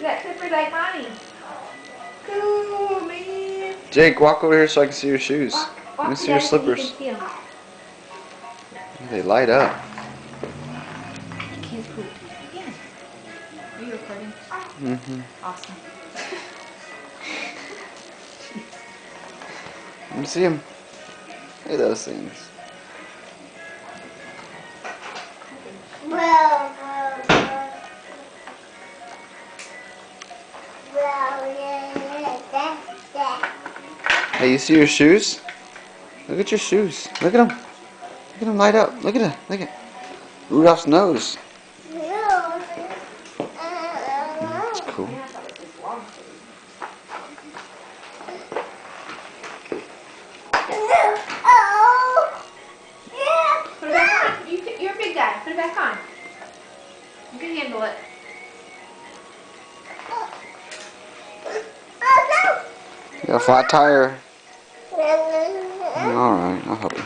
got slippers like mommy. Cool, man. Jake, walk over here so I can see your shoes. Let me see your Daddy so he can slippers. see 'em. They light up. Kids poop. Yeah. Are you recording? Mm-hmm. Awesome. Let me see them. Look at those things. Hey, you see your shoes? Look at your shoes. Look at them. Look at them light up. Look at it. Look at Rudolph's nose. That's cool. Put it back on. You're a big guy. Put it back on. You can handle it. You got a flat tire. Alright, I'll help you.